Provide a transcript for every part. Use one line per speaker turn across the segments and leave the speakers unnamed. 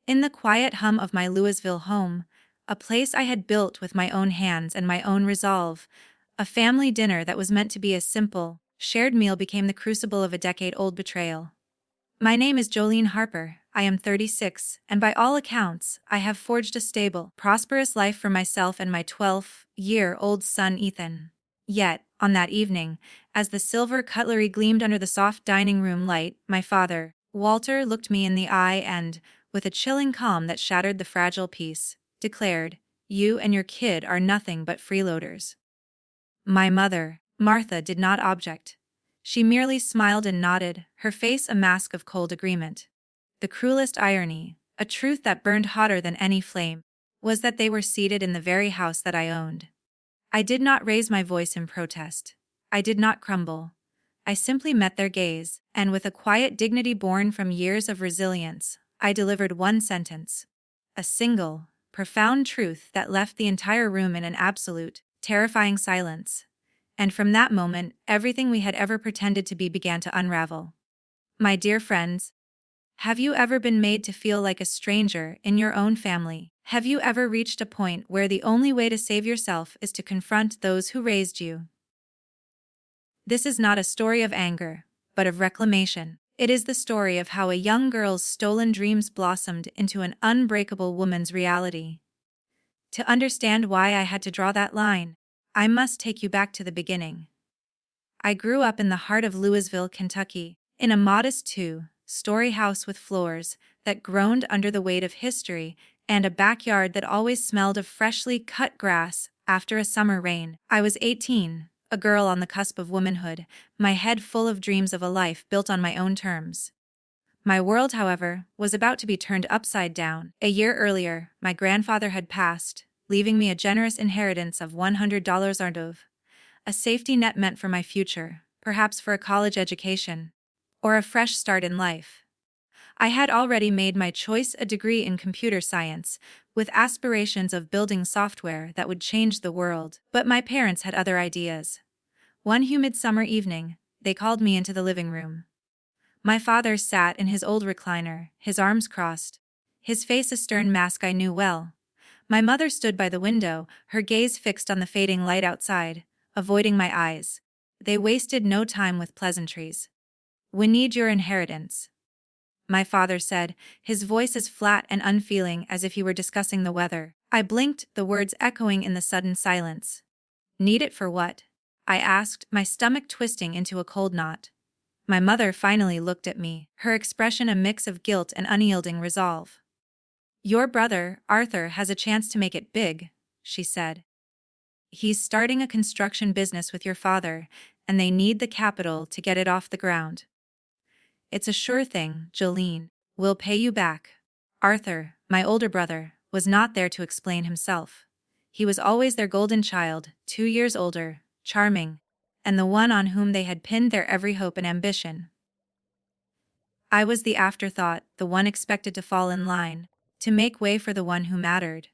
In the quiet hum of my Louisville home, a place I had built with my own hands and my own resolve, a family dinner that was meant to be a simple, shared meal became the crucible of a decade-old betrayal. My name is Jolene Harper, I am 36, and by all accounts, I have forged a stable, prosperous life for myself and my 12-year-old son Ethan. Yet, on that evening, as the silver cutlery gleamed under the soft dining room light, my father, Walter, looked me in the eye and, with a chilling calm that shattered the fragile peace, declared, "You and your kid are nothing but freeloaders." My mother, Martha, did not object. She merely smiled and nodded, her face a mask of cold agreement. The cruelest irony, a truth that burned hotter than any flame, was that they were seated in the very house that I owned. I did not raise my voice in protest. I did not crumble. I simply met their gaze, and with a quiet dignity born from years of resilience, I delivered one sentence. A single, profound truth that left the entire room in an absolute, terrifying silence. And from that moment, everything we had ever pretended to be began to unravel. My dear friends, have you ever been made to feel like a stranger in your own family? Have you ever reached a point where the only way to save yourself is to confront those who raised you? This is not a story of anger, but of reclamation. It is the story of how a young girl's stolen dreams blossomed into an unbreakable woman's reality. To understand why I had to draw that line, I must take you back to the beginning. I grew up in the heart of Louisville, Kentucky, in a modest two-story house with floors that groaned under the weight of history and a backyard that always smelled of freshly cut grass after a summer rain. I was 18, a girl on the cusp of womanhood, my head full of dreams of a life built on my own terms. My world, however, was about to be turned upside down. A year earlier, my grandfather had passed, leaving me a generous inheritance of $100 Ardov, a safety net meant for my future, perhaps for a college education, or a fresh start in life. I had already made my choice, a degree in computer science, with aspirations of building software that would change the world. But my parents had other ideas. One humid summer evening, they called me into the living room. My father sat in his old recliner, his arms crossed, his face a stern mask I knew well. My mother stood by the window, her gaze fixed on the fading light outside, avoiding my eyes. They wasted no time with pleasantries. "We need your inheritance," my father said, his voice as flat and unfeeling as if he were discussing the weather. I blinked, the words echoing in the sudden silence. "Need it for what?" I asked, my stomach twisting into a cold knot. My mother finally looked at me, her expression a mix of guilt and unyielding resolve. "Your brother, Arthur, has a chance to make it big," she said. "He's starting a construction business with your father, and they need the capital to get it off the ground. It's a sure thing, Jolene. We'll pay you back." Arthur, my older brother, was not there to explain himself. He was always their golden child, 2 years older, charming, and the one on whom they had pinned their every hope and ambition. I was the afterthought, the one expected to fall in line, to make way for the one who mattered.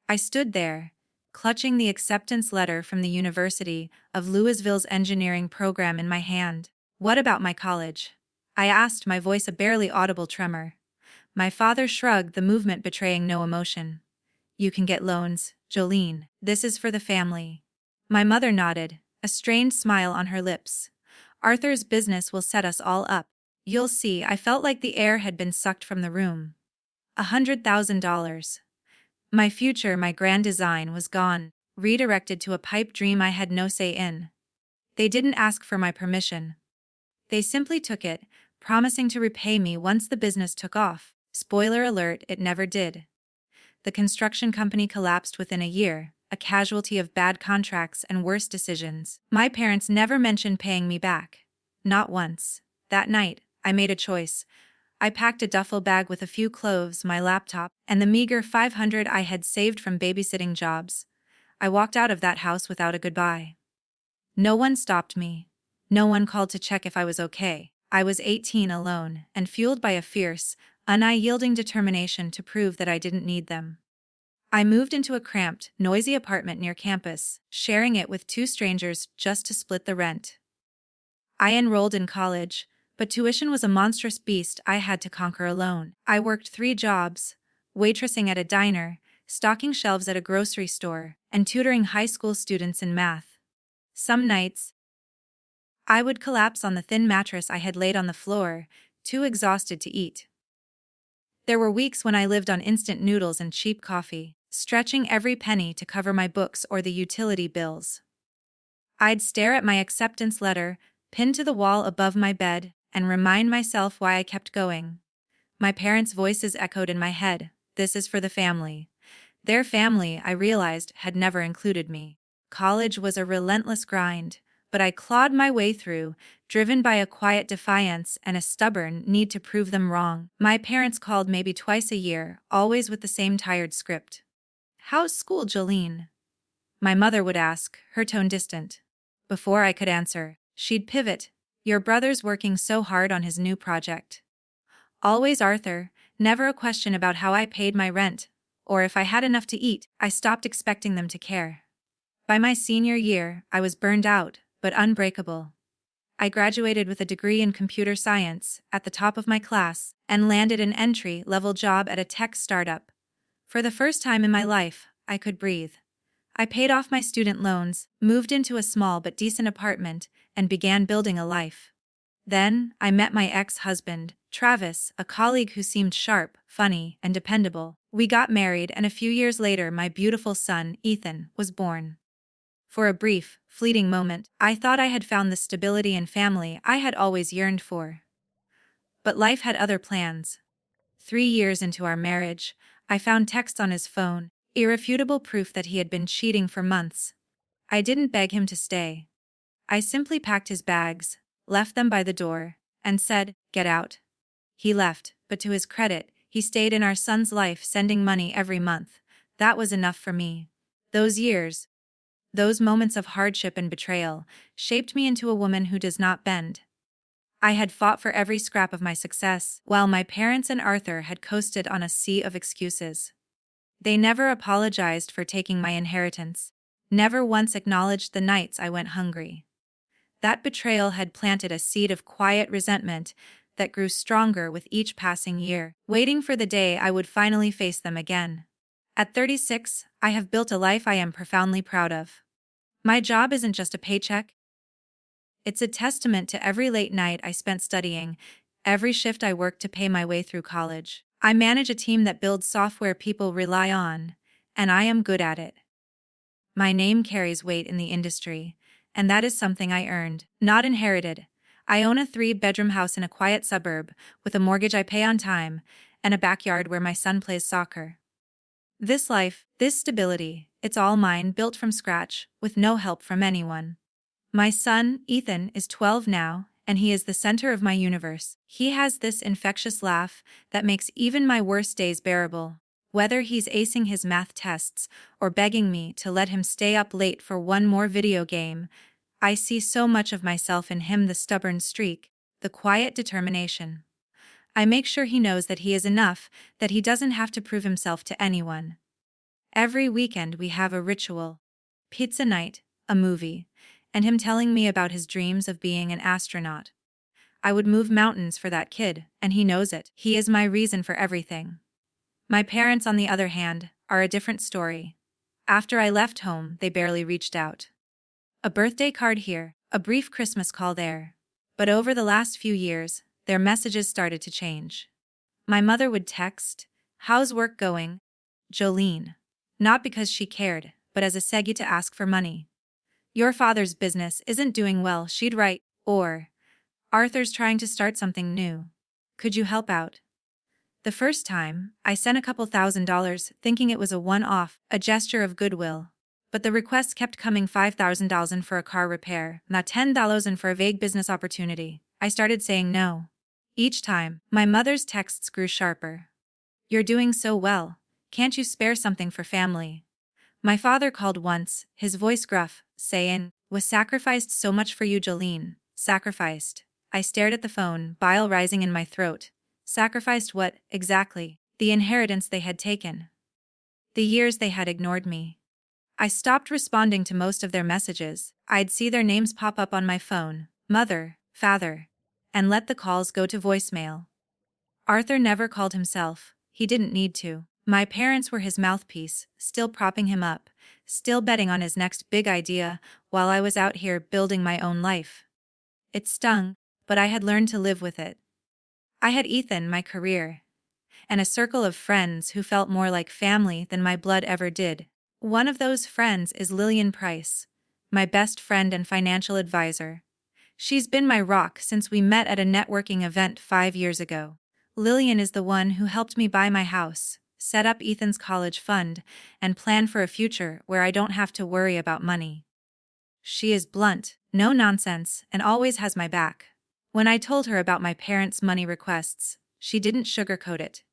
I stood there, clutching the acceptance letter from the University of Louisville's engineering program in my hand. "What about my college?" I asked, my voice a barely audible tremor. My father shrugged, the movement betraying no emotion. "You can get loans, Jolene. This is for the family." My mother nodded, a strained smile on her lips. "Arthur's business will set us all up. You'll see." I felt like the air had been sucked from the room. $100,000. My future, my grand design, was gone, redirected to a pipe dream I had no say in. They didn't ask for my permission. They simply took it, promising to repay me once the business took off. Spoiler alert, it never did. The construction company collapsed within a year, a casualty of bad contracts and worse decisions. My parents never mentioned paying me back. Not once. That night, I made a choice. I packed a duffel bag with a few clothes, my laptop, and the meager $500 I had saved from babysitting jobs. I walked out of that house without a goodbye. No one stopped me. No one called to check if I was okay. I was 18, alone, and fueled by a fierce, unyielding determination to prove that I didn't need them. I moved into a cramped, noisy apartment near campus, sharing it with 2 strangers just to split the rent. I enrolled in college, But tuition was a monstrous beast I had to conquer alone. I worked 3 jobs: waitressing at a diner, stocking shelves at a grocery store, and tutoring high school students in math. Some nights, I would collapse on the thin mattress I had laid on the floor, too exhausted to eat. There were weeks when I lived on instant noodles and cheap coffee, stretching every penny to cover my books or the utility bills. I'd stare at my acceptance letter, pinned to the wall above my bed, and remind myself why I kept going. My parents' voices echoed in my head: "This is for the family." Their family, I realized, had never included me. College was a relentless grind, but I clawed my way through, driven by a quiet defiance and a stubborn need to prove them wrong. My parents called maybe twice a year, always with the same tired script. "How's school, Jolene?" My mother would ask, her tone distant. Before I could answer, she'd pivot: "Your brother's working so hard on his new project." Always Arthur, never a question about how I paid my rent, or if I had enough to eat. I stopped expecting them to care. By my senior year, I was burned out, but unbreakable. I graduated with a degree in computer science, at the top of my class, and landed an entry-level job at a tech startup. For the first time in my life, I could breathe. I paid off my student loans, moved into a small but decent apartment, and began building a life. Then, I met my ex-husband, Travis, a colleague who seemed sharp, funny, and dependable. We got married, and a few years later my beautiful son, Ethan, was born. For a brief, fleeting moment, I thought I had found the stability and family I had always yearned for. But life had other plans. 3 years into our marriage, I found texts on his phone, irrefutable proof that he had been cheating for months. I didn't beg him to stay. I simply packed his bags, left them by the door, and said, "Get out." He left, but to his credit, he stayed in our son's life, sending money every month. That was enough for me. Those years, those moments of hardship and betrayal, shaped me into a woman who does not bend. I had fought for every scrap of my success, while my parents and Arthur had coasted on a sea of excuses. They never apologized for taking my inheritance, never once acknowledged the nights I went hungry. That betrayal had planted a seed of quiet resentment that grew stronger with each passing year, waiting for the day I would finally face them again. At 36, I have built a life I am profoundly proud of. My job isn't just a paycheck. It's a testament to every late night I spent studying, every shift I worked to pay my way through college. I manage a team that builds software people rely on, and I am good at it. My name carries weight in the industry, and that is something I earned, not inherited. I own a 3-bedroom house in a quiet suburb, with a mortgage I pay on time, and a backyard where my son plays soccer. This life, this stability, it's all mine, built from scratch, with no help from anyone. My son, Ethan, is 12 now, and he is the center of my universe. He has this infectious laugh that makes even my worst days bearable. Whether he's acing his math tests or begging me to let him stay up late for one more video game, I see so much of myself in him: the stubborn streak, the quiet determination. I make sure he knows that he is enough, that he doesn't have to prove himself to anyone. Every weekend we have a ritual: pizza night, a movie, and him telling me about his dreams of being an astronaut. I would move mountains for that kid, and he knows it. He is my reason for everything. My parents, on the other hand, are a different story. After I left home, they barely reached out. A birthday card here, a brief Christmas call there. But over the last few years, their messages started to change. My mother would text, "How's work going, Jolene?" Not because she cared, but as a segue to ask for money. "Your father's business isn't doing well," she'd write, or, "Arthur's trying to start something new. Could you help out?" The first time, I sent a couple $1,000s, thinking it was a one-off, a gesture of goodwill. But the requests kept coming: $5,000 for a car repair, not $10,000 for a vague business opportunity. I started saying no. Each time, my mother's texts grew sharper. "You're doing so well. Can't you spare something for family?" My father called once, his voice gruff, saying, "Was sacrificed so much for you, Jolene." Sacrificed. I stared at the phone, bile rising in my throat. Sacrificed what, exactly? The inheritance they had taken. The years they had ignored me. I stopped responding to most of their messages. I'd see their names pop up on my phone: mother, father, and let the calls go to voicemail. Arthur never called himself, he didn't need to. My parents were his mouthpiece, still propping him up, still betting on his next big idea, while I was out here building my own life. It stung, but I had learned to live with it. I had Ethan, my career, and a circle of friends who felt more like family than my blood ever did. One of those friends is Lillian Price, my best friend and financial advisor. She's been my rock since we met at a networking event 5 years ago. Lillian is the one who helped me buy my house, set up Ethan's college fund, and plan for a future where I don't have to worry about money. She is blunt, no nonsense, and always has my back. When I told her about my parents' money requests, she didn't sugarcoat it.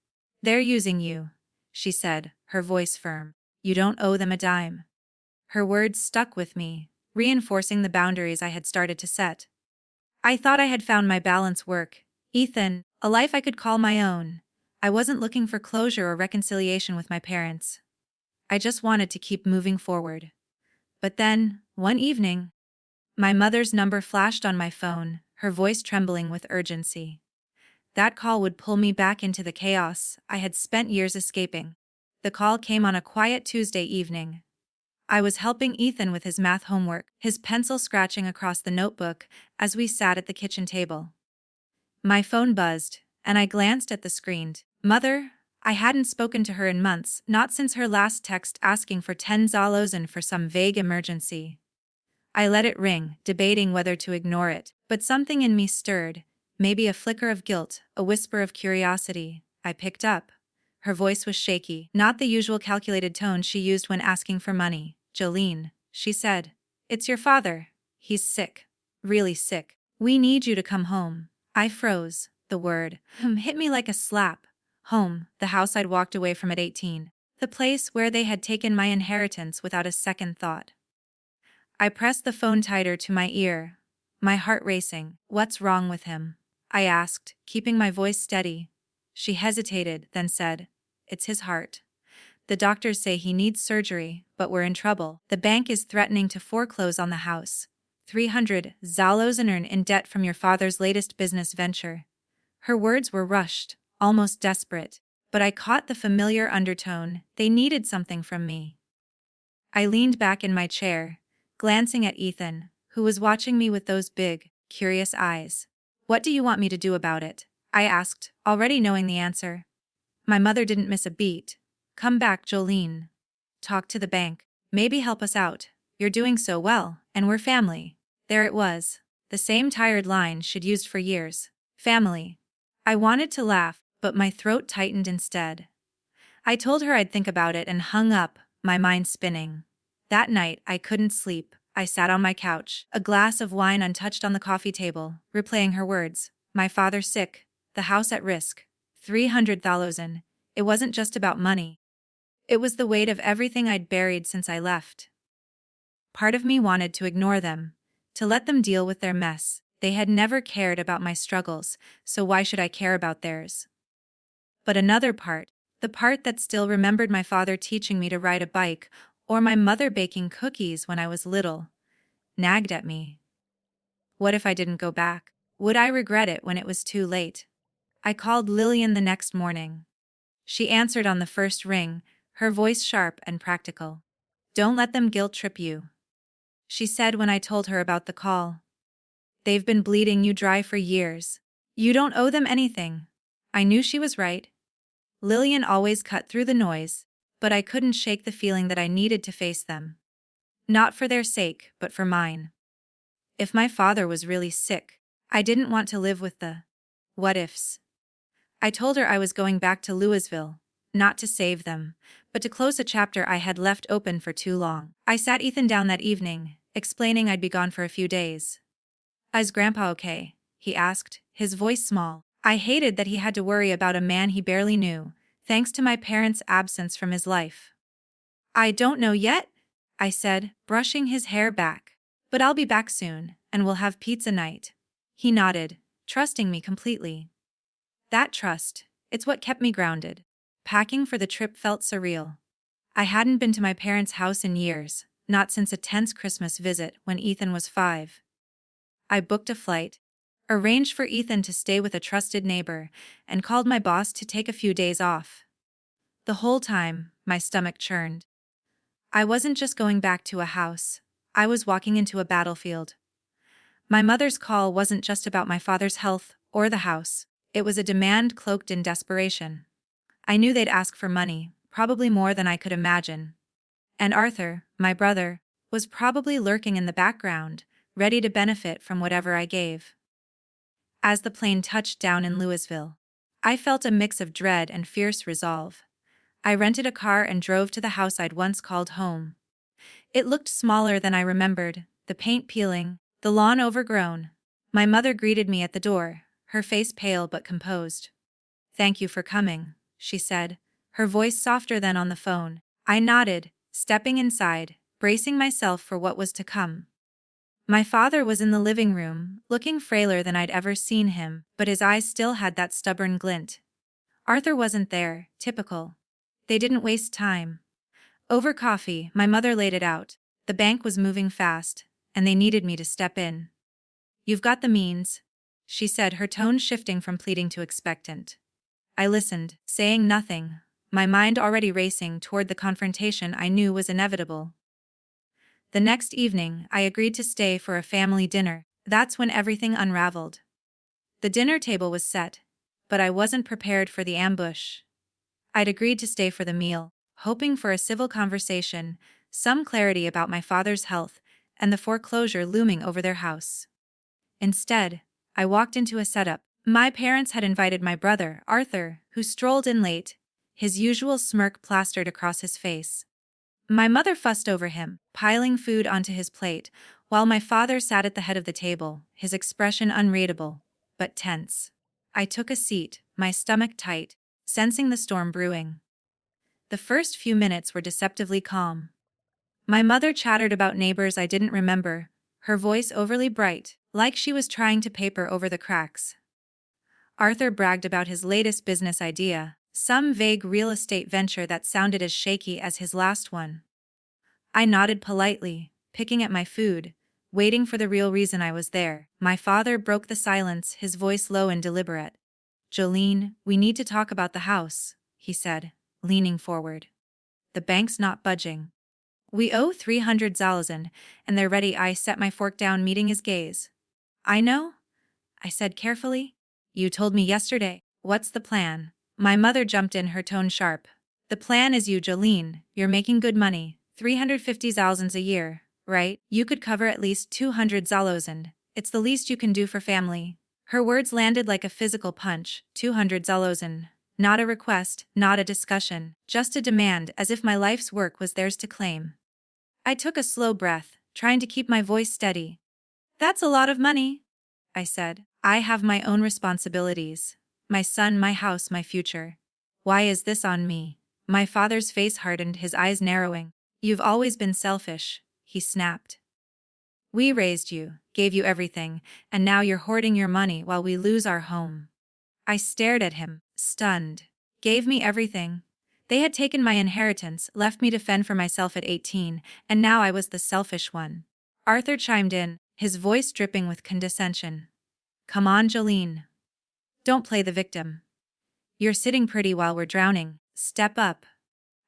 "They're using you," she said, her voice firm. "You don't owe them a dime." Her words stuck with me, reinforcing the boundaries I had started to set. I thought I had found my balance work, Ethan, a life I could call my own. I wasn't looking for closure or reconciliation with my parents. I just wanted to keep moving forward. But then, one evening, my mother's number flashed on my phone, her voice trembling with urgency. That call would pull me back into the chaos I had spent years escaping. The call came on a quiet Tuesday evening. I was helping Ethan with his math homework, his pencil scratching across the notebook as we sat at the kitchen table. My phone buzzed, and I glanced at the screen. Mother, I hadn't spoken to her in months, not since her last text asking for 10 Zalos and for some vague emergency. I let it ring, debating whether to ignore it, but something in me stirred, maybe a flicker of guilt, a whisper of curiosity. I picked up. Her voice was shaky, not the usual calculated tone she used when asking for money. "Jolene," she said, "it's your father. He's sick. Really sick. We need you to come home." I froze. The word hit me like a slap. Home, the house I'd walked away from at 18. The place where they had taken my inheritance without a second thought. I pressed the phone tighter to my ear, my heart racing. "What's wrong with him?" I asked, keeping my voice steady. She hesitated, then said, "It's his heart. The doctors say he needs surgery, but we're in trouble. The bank is threatening to foreclose on the house. 300 Zalos and earn in debt from your father's latest business venture." Her words were rushed, almost desperate, but I caught the familiar undertone. They needed something from me. I leaned back in my chair, glancing at Ethan, who was watching me with those big, curious eyes. "What do you want me to do about it?" I asked, already knowing the answer. My mother didn't miss a beat. "Come back, Jolene. Talk to the bank. Maybe help us out. You're doing so well, and we're family." There it was, the same tired line she'd used for years. Family. I wanted to laugh, but my throat tightened instead. I told her I'd think about it and hung up, my mind spinning. That night, I couldn't sleep. I sat on my couch, a glass of wine untouched on the coffee table, replaying her words. My father sick, the house at risk, 300,000. It wasn't just about money. It was the weight of everything I'd buried since I left. Part of me wanted to ignore them, to let them deal with their mess. They had never cared about my struggles, so why should I care about theirs? But another part, the part that still remembered my father teaching me to ride a bike, or my mother baking cookies when I was little, nagged at me. What if I didn't go back? Would I regret it when it was too late? I called Lillian the next morning. She answered on the first ring, her voice sharp and practical. "Don't let them guilt trip you," she said when I told her about the call. "They've been bleeding you dry for years. You don't owe them anything." I knew she was right. Lillian always cut through the noise, but I couldn't shake the feeling that I needed to face them. Not for their sake, but for mine. If my father was really sick, I didn't want to live with the what-ifs. I told her I was going back to Louisville, not to save them, but to close a chapter I had left open for too long. I sat Ethan down that evening, explaining I'd be gone for a few days. "Is Grandpa okay?" he asked, his voice small. I hated that he had to worry about a man he barely knew, thanks to my parents' absence from his life. "I don't know yet," I said, brushing his hair back. "But I'll be back soon, and we'll have pizza night." He nodded, trusting me completely. That trust, it's what kept me grounded. Packing for the trip felt surreal. I hadn't been to my parents' house in years, not since a tense Christmas visit when Ethan was 5. I booked a flight, arranged for Ethan to stay with a trusted neighbor, and called my boss to take a few days off. The whole time, my stomach churned. I wasn't just going back to a house. I was walking into a battlefield. My mother's call wasn't just about my father's health or the house. It was a demand cloaked in desperation. I knew they'd ask for money, probably more than I could imagine. And Arthur, my brother, was probably lurking in the background, ready to benefit from whatever I gave. As the plane touched down in Louisville, I felt a mix of dread and fierce resolve. I rented a car and drove to the house I'd once called home. It looked smaller than I remembered, the paint peeling, the lawn overgrown. My mother greeted me at the door, her face pale but composed. "Thank you for coming," she said, her voice softer than on the phone. I nodded, stepping inside, bracing myself for what was to come. My father was in the living room, looking frailer than I'd ever seen him, but his eyes still had that stubborn glint. Arthur wasn't there, typical. They didn't waste time. Over coffee, my mother laid it out. The bank was moving fast, and they needed me to step in. "You've got the means," she said, her tone shifting from pleading to expectant. I listened, saying nothing, my mind already racing toward the confrontation I knew was inevitable. The next evening, I agreed to stay for a family dinner. That's when everything unraveled. The dinner table was set, but I wasn't prepared for the ambush. I'd agreed to stay for the meal, hoping for a civil conversation, some clarity about my father's health, and the foreclosure looming over their house. Instead, I walked into a setup. My parents had invited my brother, Arthur, who strolled in late, his usual smirk plastered across his face. My mother fussed over him, piling food onto his plate, while my father sat at the head of the table, his expression unreadable, but tense. I took a seat, my stomach tight, sensing the storm brewing. The first few minutes were deceptively calm. My mother chattered about neighbors I didn't remember, her voice overly bright, like she was trying to paper over the cracks. Arthur bragged about his latest business idea, some vague real estate venture that sounded as shaky as his last one. I nodded politely, picking at my food, waiting for the real reason I was there. My father broke the silence, his voice low and deliberate. "Jolene, we need to talk about the house," he said, leaning forward. "The bank's not budging. We owe 300,000, and they're ready." I set my fork down, meeting his gaze. "I know," I said carefully. "You told me yesterday. What's the plan?" My mother jumped in, her tone sharp. "The plan is you, Jolene. You're making good money, 350,000 a year, right? You could cover at least 200,000. It's the least you can do for family." Her words landed like a physical punch. 200,000. Not a request, not a discussion, just a demand, as if my life's work was theirs to claim. I took a slow breath, trying to keep my voice steady. "That's a lot of money," I said. "I have my own responsibilities. My son, my house, my future. Why is this on me?" My father's face hardened, his eyes narrowing. "You've always been selfish," he snapped. "We raised you, gave you everything, and now you're hoarding your money while we lose our home." I stared at him, stunned. Gave me everything. They had taken my inheritance, left me to fend for myself at 18, and now I was the selfish one. Arthur chimed in, his voice dripping with condescension. "Come on, Jolene. Don't play the victim. You're sitting pretty while we're drowning. Step up."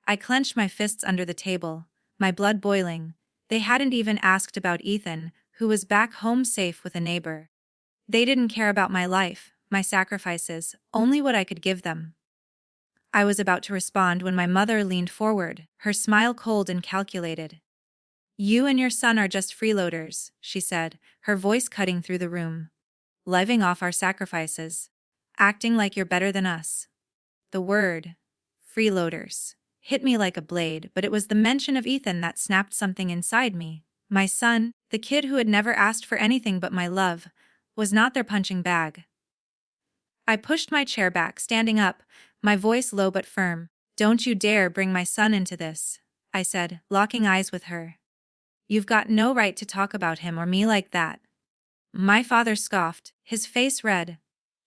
I clenched my fists under the table, my blood boiling. They hadn't even asked about Ethan, who was back home safe with a neighbor. They didn't care about my life, my sacrifices, only what I could give them. I was about to respond when my mother leaned forward, her smile cold and calculated. "You and your son are just freeloaders," she said, her voice cutting through the room. "Living off our sacrifices. Acting like you're better than us." The word, freeloaders, hit me like a blade, but it was the mention of Ethan that snapped something inside me. My son, the kid who had never asked for anything but my love, was not their punching bag. I pushed my chair back, standing up, my voice low but firm. "Don't you dare bring my son into this," I said, locking eyes with her. "You've got no right to talk about him or me like that." My father scoffed, his face red.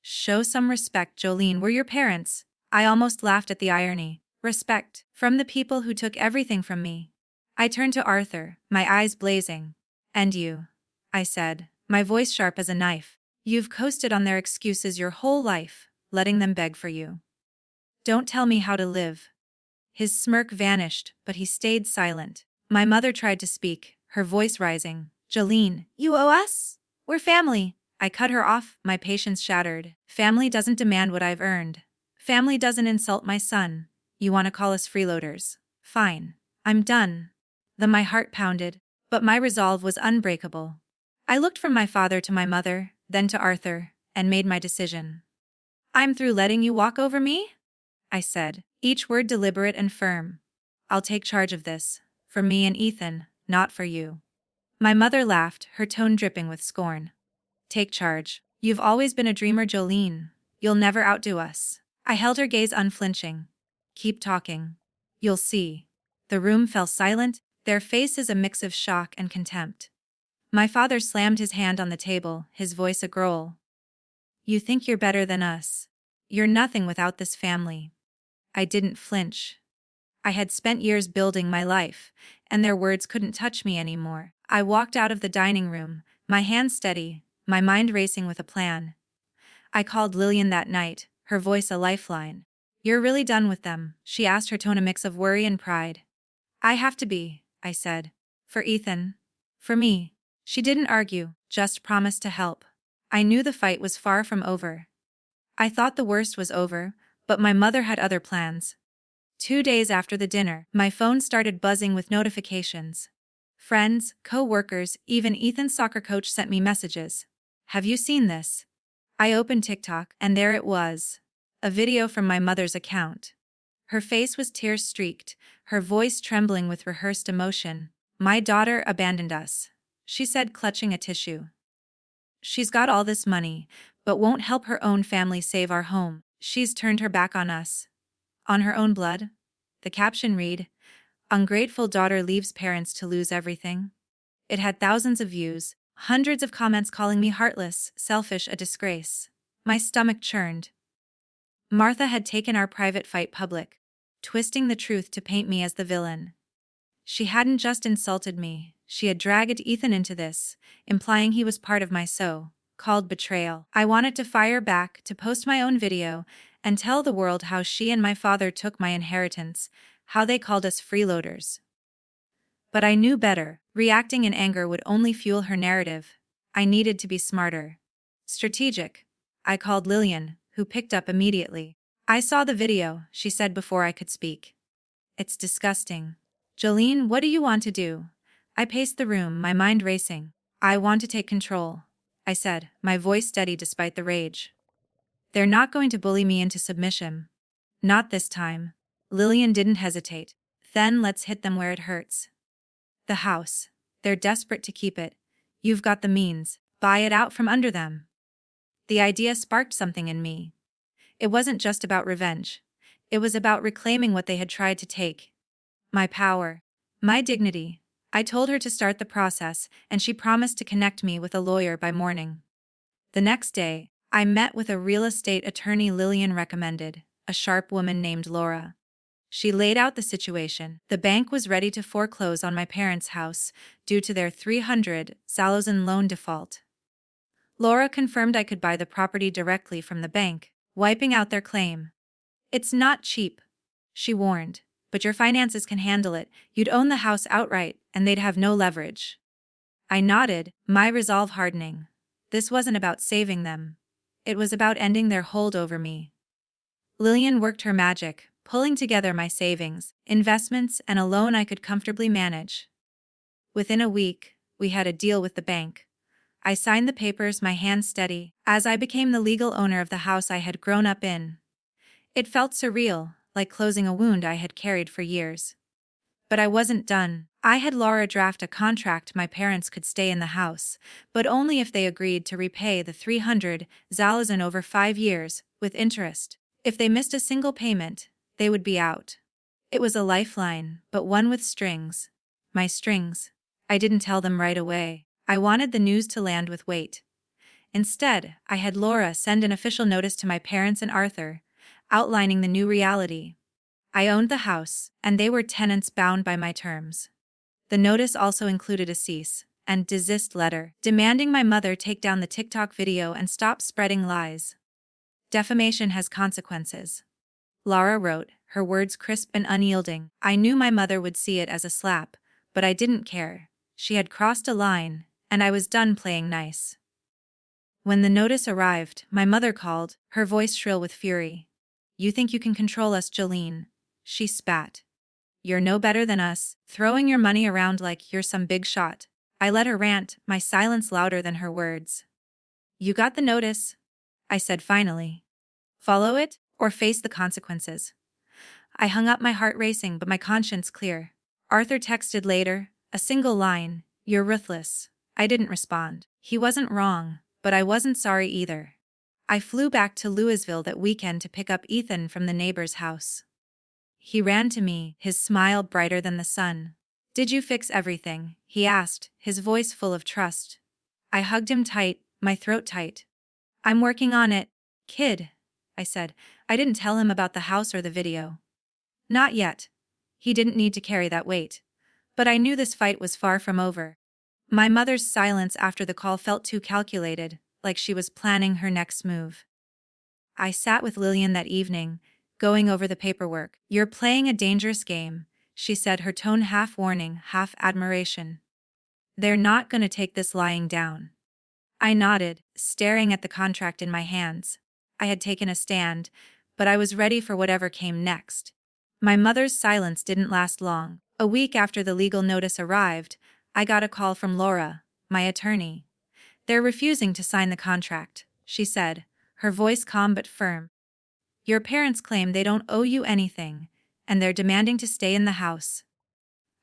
"Show some respect, Jolene. We're your parents." I almost laughed at the irony. Respect, from the people who took everything from me. I turned to Arthur, my eyes blazing. "And you," I said, my voice sharp as a knife. You've coasted on their excuses your whole life, letting them beg for you. Don't tell me how to live. His smirk vanished, but he stayed silent. My mother tried to speak, her voice rising. Jolene, you owe us? We're family. I cut her off, my patience shattered. Family doesn't demand what I've earned. Family doesn't insult my son. You want to call us freeloaders? Fine. I'm done. Then my heart pounded, but my resolve was unbreakable. I looked from my father to my mother, then to Arthur, and made my decision. I'm through letting you walk over me? I said, each word deliberate and firm. I'll take charge of this. For me and Ethan, not for you. My mother laughed, her tone dripping with scorn. Take charge. You've always been a dreamer, Jolene. You'll never outdo us. I held her gaze unflinching. Keep talking. You'll see. The room fell silent, their faces a mix of shock and contempt. My father slammed his hand on the table, his voice a growl. You think you're better than us. You're nothing without this family. I didn't flinch. I had spent years building my life, and their words couldn't touch me anymore. I walked out of the dining room, my hands steady, my mind racing with a plan. I called Lillian that night, her voice a lifeline. You're really done with them, she asked, her tone a mix of worry and pride. I have to be, I said. For Ethan. For me. She didn't argue, just promised to help. I knew the fight was far from over. I thought the worst was over, but my mother had other plans. 2 days after the dinner, my phone started buzzing with notifications. Friends, co-workers, even Ethan's soccer coach sent me messages. Have you seen this? I opened TikTok, and there it was. A video from my mother's account. Her face was tear-streaked, her voice trembling with rehearsed emotion. My daughter abandoned us, she said, clutching a tissue. She's got all this money, but won't help her own family save our home. She's turned her back on us. On her own blood? The caption read, Ungrateful daughter leaves parents to lose everything. It had thousands of views, hundreds of comments calling me heartless, selfish, a disgrace. My stomach churned. Martha had taken our private fight public, twisting the truth to paint me as the villain. She hadn't just insulted me, she had dragged Ethan into this, implying he was part of my so-called betrayal. I wanted to fire back, to post my own video, and tell the world how she and my father took my inheritance, how they called us freeloaders. But I knew better. Reacting in anger would only fuel her narrative. I needed to be smarter. Strategic. I called Lillian, who picked up immediately. I saw the video, she said before I could speak. It's disgusting. Jolene, what do you want to do? I paced the room, my mind racing. I want to take control, I said, my voice steady despite the rage. They're not going to bully me into submission. Not this time. Lillian didn't hesitate. Then let's hit them where it hurts. The house. They're desperate to keep it. You've got the means. Buy it out from under them. The idea sparked something in me. It wasn't just about revenge. It was about reclaiming what they had tried to take. My power. My dignity. I told her to start the process, and she promised to connect me with a lawyer by morning. The next day, I met with a real estate attorney Lillian recommended, a sharp woman named Laura. She laid out the situation. The bank was ready to foreclose on my parents' house due to their $300,000 loan default. Laura confirmed I could buy the property directly from the bank, wiping out their claim. It's not cheap, she warned, but your finances can handle it. You'd own the house outright, and they'd have no leverage. I nodded, my resolve hardening. This wasn't about saving them. It was about ending their hold over me. Lillian worked her magic, pulling together my savings, investments, and a loan I could comfortably manage. Within a week, we had a deal with the bank. I signed the papers, my hands steady, as I became the legal owner of the house I had grown up in. It felt surreal, like closing a wound I had carried for years. But I wasn't done. I had Laura draft a contract my parents could stay in the house, but only if they agreed to repay the $300,000 over 5 years, with interest. If they missed a single payment, they would be out. It was a lifeline, but one with strings. My strings. I didn't tell them right away. I wanted the news to land with weight. Instead, I had Laura send an official notice to my parents and Arthur, outlining the new reality. I owned the house, and they were tenants bound by my terms. The notice also included a cease and desist letter, demanding my mother take down the TikTok video and stop spreading lies. Defamation has consequences. Laura wrote, her words crisp and unyielding. I knew my mother would see it as a slap, but I didn't care. She had crossed a line, and I was done playing nice. When the notice arrived, my mother called, her voice shrill with fury. You think you can control us, Jolene? She spat. You're no better than us, throwing your money around like you're some big shot. I let her rant, my silence louder than her words. You got the notice, I said finally. Follow it, or face the consequences. I hung up, my heart racing but my conscience clear. Arthur texted later, a single line, you're ruthless. I didn't respond. He wasn't wrong, but I wasn't sorry either. I flew back to Louisville that weekend to pick up Ethan from the neighbor's house. He ran to me, his smile brighter than the sun. Did you fix everything? He asked, his voice full of trust. I hugged him tight, my throat tight. I'm working on it, kid, I said. I didn't tell him about the house or the video. Not yet. He didn't need to carry that weight. But I knew this fight was far from over. My mother's silence after the call felt too calculated, like she was planning her next move. I sat with Lillian that evening, going over the paperwork. You're playing a dangerous game, she said, her tone half warning, half admiration. They're not going to take this lying down. I nodded, staring at the contract in my hands. I had taken a stand, but I was ready for whatever came next. My mother's silence didn't last long. A week after the legal notice arrived, I got a call from Laura, my attorney. They're refusing to sign the contract, she said, her voice calm but firm. Your parents claim they don't owe you anything, and they're demanding to stay in the house.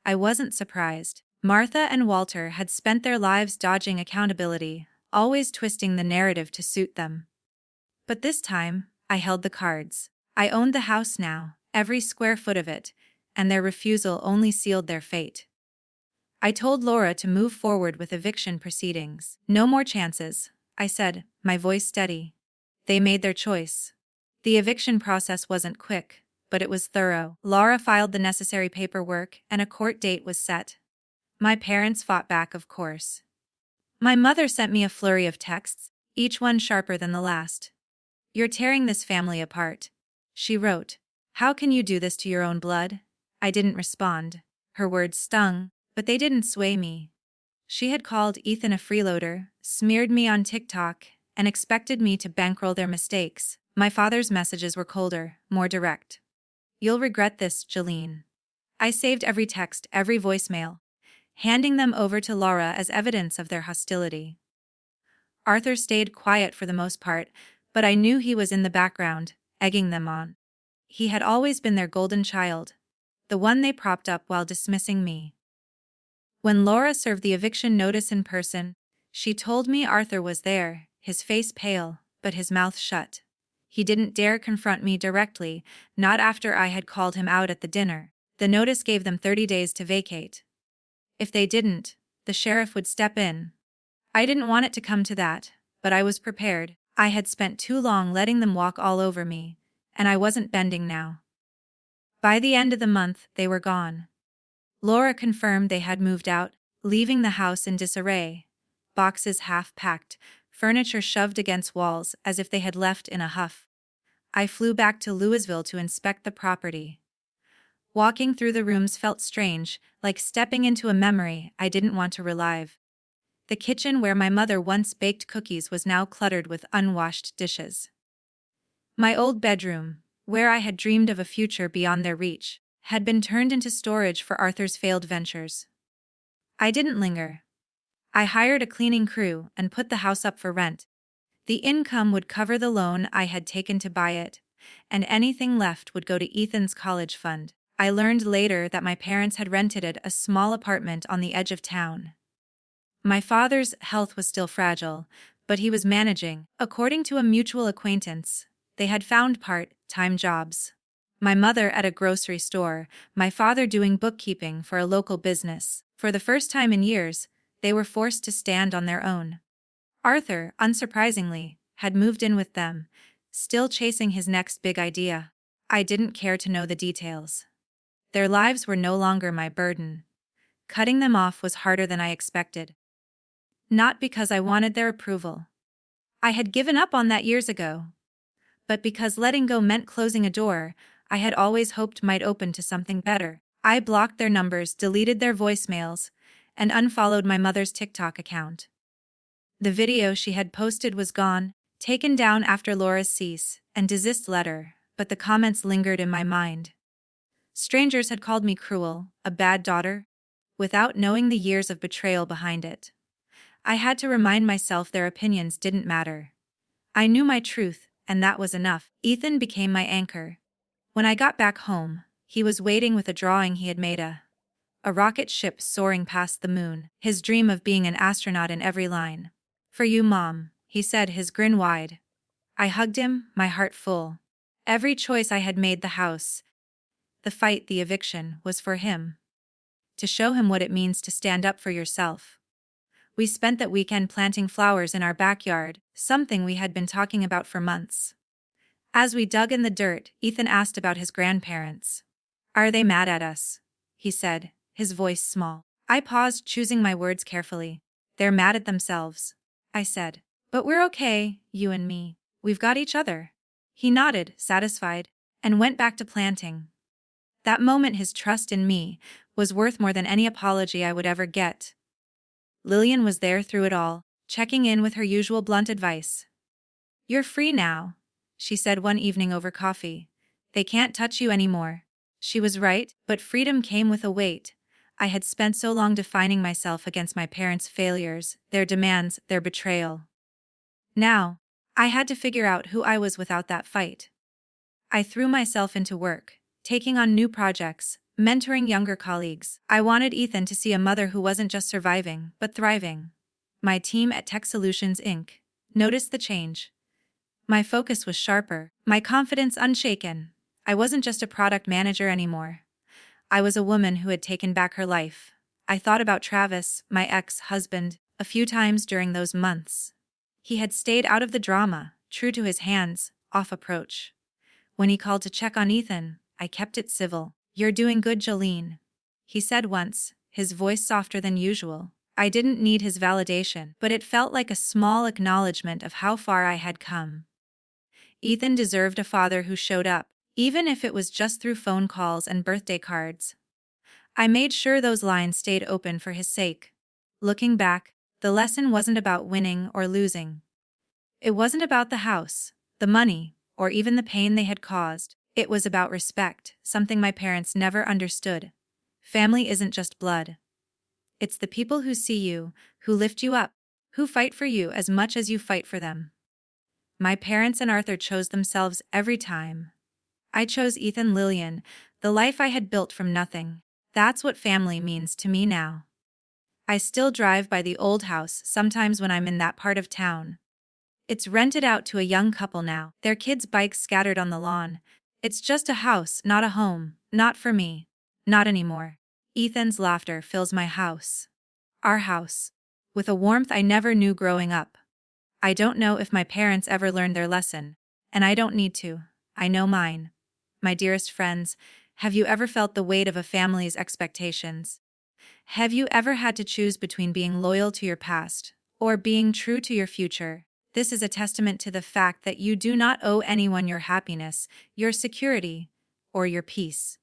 I wasn't surprised. Martha and Walter had spent their lives dodging accountability, always twisting the narrative to suit them. But this time, I held the cards. I owned the house now, every square foot of it, and their refusal only sealed their fate. I told Laura to move forward with eviction proceedings. No more chances, I said, my voice steady. They made their choice. The eviction process wasn't quick, but it was thorough. Laura filed the necessary paperwork, and a court date was set. My parents fought back, of course. My mother sent me a flurry of texts, each one sharper than the last. You're tearing this family apart, she wrote. How can you do this to your own blood? I didn't respond. Her words stung, but they didn't sway me. She had called Ethan a freeloader, smeared me on TikTok, and expected me to bankroll their mistakes. My father's messages were colder, more direct. You'll regret this, Jolene. I saved every text, every voicemail, handing them over to Laura as evidence of their hostility. Arthur stayed quiet for the most part, but I knew he was in the background, egging them on. He had always been their golden child, the one they propped up while dismissing me. When Laura served the eviction notice in person, she told me Arthur was there, his face pale, but his mouth shut. He didn't dare confront me directly, not after I had called him out at the dinner. The notice gave them 30 days to vacate. If they didn't, the sheriff would step in. I didn't want it to come to that, but I was prepared. I had spent too long letting them walk all over me, and I wasn't bending now. By the end of the month, they were gone. Laura confirmed they had moved out, leaving the house in disarray. Boxes half packed, furniture shoved against walls as if they had left in a huff. I flew back to Louisville to inspect the property. Walking through the rooms felt strange, like stepping into a memory I didn't want to relive. The kitchen where my mother once baked cookies was now cluttered with unwashed dishes. My old bedroom, where I had dreamed of a future beyond their reach, had been turned into storage for Arthur's failed ventures. I didn't linger. I hired a cleaning crew and put the house up for rent. The income would cover the loan I had taken to buy it, and anything left would go to Ethan's college fund. I learned later that my parents had rented it a small apartment on the edge of town. My father's health was still fragile, but he was managing. According to a mutual acquaintance, they had found part-time jobs. My mother at a grocery store, my father doing bookkeeping for a local business. For the first time in years, they were forced to stand on their own. Arthur, unsurprisingly, had moved in with them, still chasing his next big idea. I didn't care to know the details. Their lives were no longer my burden. Cutting them off was harder than I expected. Not because I wanted their approval. I had given up on that years ago. But because letting go meant closing a door I had always hoped might open to something better. I blocked their numbers, deleted their voicemails, and unfollowed my mother's TikTok account. The video she had posted was gone, taken down after Laura's cease and desist letter, but the comments lingered in my mind. Strangers had called me cruel, a bad daughter, without knowing the years of betrayal behind it. I had to remind myself their opinions didn't matter. I knew my truth, and that was enough. Ethan became my anchor. When I got back home, he was waiting with a drawing he had made a rocket ship soaring past the moon, his dream of being an astronaut in every line. "For you, Mom," he said, his grin wide. I hugged him, my heart full. Every choice I had made, the house, the fight, the eviction, was for him. To show him what it means to stand up for yourself. We spent that weekend planting flowers in our backyard, something we had been talking about for months. As we dug in the dirt, Ethan asked about his grandparents. "Are they mad at us?" he said, his voice small. I paused, choosing my words carefully. "They're mad at themselves," I said. "But we're okay, you and me. We've got each other." He nodded, satisfied, and went back to planting. That moment, his trust in me, was worth more than any apology I would ever get. Lillian was there through it all, checking in with her usual blunt advice. "You're free now," she said one evening over coffee. "They can't touch you anymore." She was right, but freedom came with a weight. I had spent so long defining myself against my parents' failures, their demands, their betrayal. Now, I had to figure out who I was without that fight. I threw myself into work, taking on new projects, mentoring younger colleagues. I wanted Ethan to see a mother who wasn't just surviving, but thriving. My team at Tech Solutions Inc. noticed the change. My focus was sharper, my confidence unshaken. I wasn't just a product manager anymore. I was a woman who had taken back her life. I thought about Travis, my ex-husband, a few times during those months. He had stayed out of the drama, true to his hands-off approach. When he called to check on Ethan, I kept it civil. "You're doing good, Jolene," he said once, his voice softer than usual. I didn't need his validation, but it felt like a small acknowledgement of how far I had come. Ethan deserved a father who showed up, even if it was just through phone calls and birthday cards. I made sure those lines stayed open for his sake. Looking back, the lesson wasn't about winning or losing. It wasn't about the house, the money, or even the pain they had caused. It was about respect, something my parents never understood. Family isn't just blood. It's the people who see you, who lift you up, who fight for you as much as you fight for them. My parents and Arthur chose themselves every time. I chose Ethan, Lillian, the life I had built from nothing. That's what family means to me now. I still drive by the old house sometimes when I'm in that part of town. It's rented out to a young couple now, their kids' bikes scattered on the lawn. It's just a house, not a home, not for me. Not anymore. Ethan's laughter fills my house. Our house. With a warmth I never knew growing up. I don't know if my parents ever learned their lesson, and I don't need to. I know mine. My dearest friends, have you ever felt the weight of a family's expectations? Have you ever had to choose between being loyal to your past or being true to your future? This is a testament to the fact that you do not owe anyone your happiness, your security, or your peace.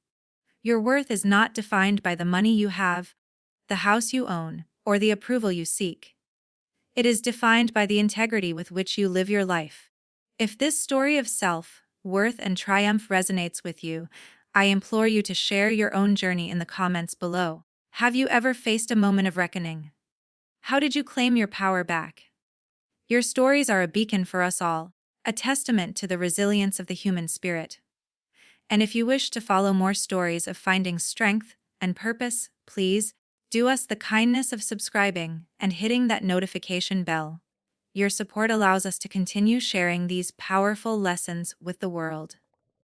Your worth is not defined by the money you have, the house you own, or the approval you seek. It is defined by the integrity with which you live your life. If this story of self-worth and triumph resonates with you, I implore you to share your own journey in the comments below. Have you ever faced a moment of reckoning? How did you claim your power back? Your stories are a beacon for us all, a testament to the resilience of the human spirit. And if you wish to follow more stories of finding strength and purpose, please do us the kindness of subscribing and hitting that notification bell. Your support allows us to continue sharing these powerful lessons with the world.